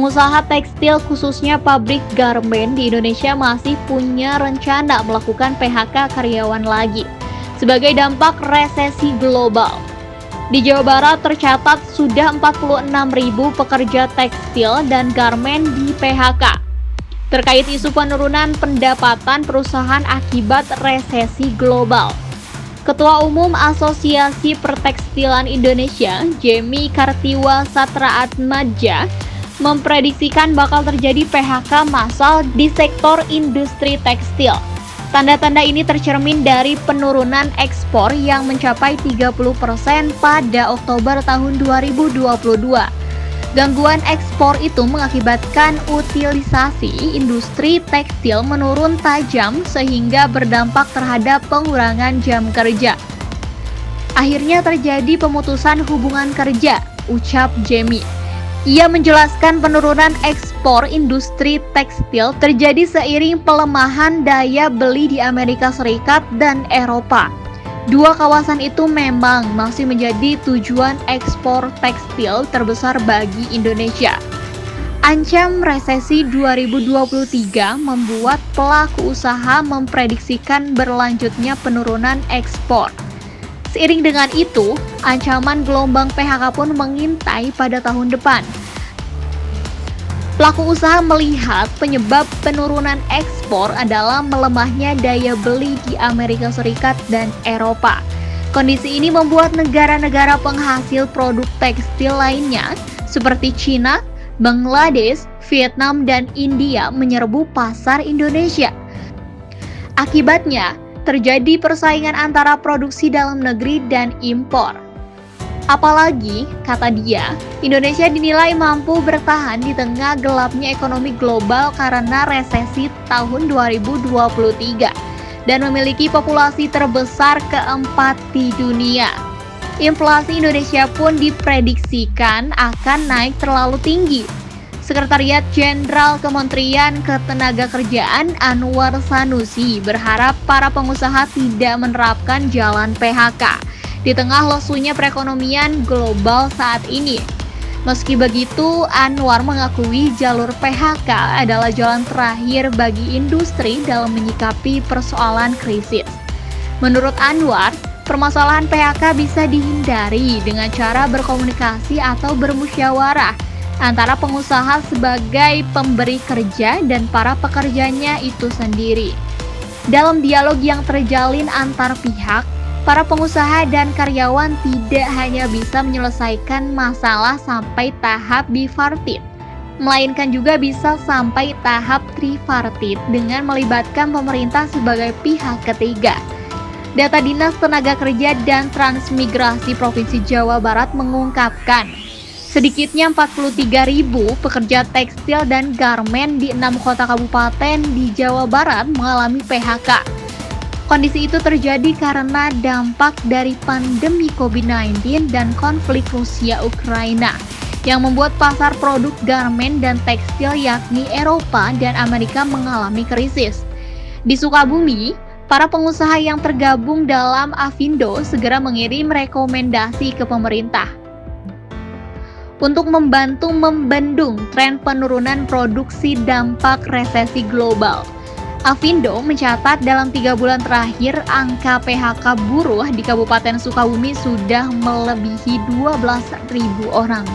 pengusaha tekstil khususnya pabrik garmen di Indonesia masih punya rencana melakukan PHK karyawan lagi sebagai dampak resesi global. Di Jawa Barat tercatat sudah 46.000 pekerja tekstil dan garmen di PHK. Terkait isu penurunan pendapatan perusahaan akibat resesi global, Ketua Umum Asosiasi Pertekstilan Indonesia, Jemi Kartiwasatratmadja, memprediksikan bakal terjadi PHK massal di sektor industri tekstil. Tanda-tanda ini tercermin dari penurunan ekspor yang mencapai 30% pada Oktober tahun 2022. Gangguan ekspor itu mengakibatkan utilisasi industri tekstil menurun tajam sehingga berdampak terhadap pengurangan jam kerja. Akhirnya terjadi pemutusan hubungan kerja, ucap Jemi. Ia menjelaskan penurunan ekspor industri tekstil terjadi seiring pelemahan daya beli di Amerika Serikat dan Eropa. Dua kawasan itu memang masih menjadi tujuan ekspor tekstil terbesar bagi Indonesia. Ancam resesi 2023 membuat pelaku usaha memprediksikan berlanjutnya penurunan ekspor. Seiring dengan itu, ancaman gelombang PHK pun mengintai pada tahun depan. Pelaku usaha melihat penyebab penurunan ekspor adalah melemahnya daya beli di Amerika Serikat dan Eropa. Kondisi ini membuat negara-negara penghasil produk tekstil lainnya seperti China, Bangladesh, Vietnam, dan India menyerbu pasar Indonesia. Akibatnya, terjadi persaingan antara produksi dalam negeri dan impor. Apalagi, kata dia, Indonesia dinilai mampu bertahan di tengah gelapnya ekonomi global karena resesi tahun 2023 dan memiliki populasi terbesar keempat di dunia. Inflasi Indonesia pun diprediksikan akan naik terlalu tinggi. Sekretariat Jenderal Kementerian Ketenagakerjaan Anwar Sanusi berharap para pengusaha tidak menerapkan jalan PHK di tengah lesunya perekonomian global saat ini. Meski begitu, Anwar mengakui jalur PHK adalah jalan terakhir bagi industri dalam menyikapi persoalan krisis. Menurut Anwar, permasalahan PHK bisa dihindari dengan cara berkomunikasi atau bermusyawarah antara pengusaha sebagai pemberi kerja dan para pekerjanya itu sendiri. Dalam dialog yang terjalin antar pihak, para pengusaha dan karyawan tidak hanya bisa menyelesaikan masalah sampai tahap bipartit, melainkan juga bisa sampai tahap tripartit dengan melibatkan pemerintah sebagai pihak ketiga. Data Dinas Tenaga Kerja dan Transmigrasi Provinsi Jawa Barat mengungkapkan, sedikitnya 43.000 pekerja tekstil dan garmen di 6 kota kabupaten di Jawa Barat mengalami PHK. Kondisi itu terjadi karena dampak dari pandemi COVID-19 dan konflik Rusia-Ukraina yang membuat pasar produk garmen dan tekstil yakni Eropa dan Amerika mengalami krisis. Di Sukabumi, para pengusaha yang tergabung dalam Afindo segera mengirim rekomendasi ke pemerintah untuk membantu membendung tren penurunan produksi dampak resesi global. Afindo mencatat dalam 3 bulan terakhir angka PHK buruh di Kabupaten Sukabumi sudah melebihi 12.000 orang.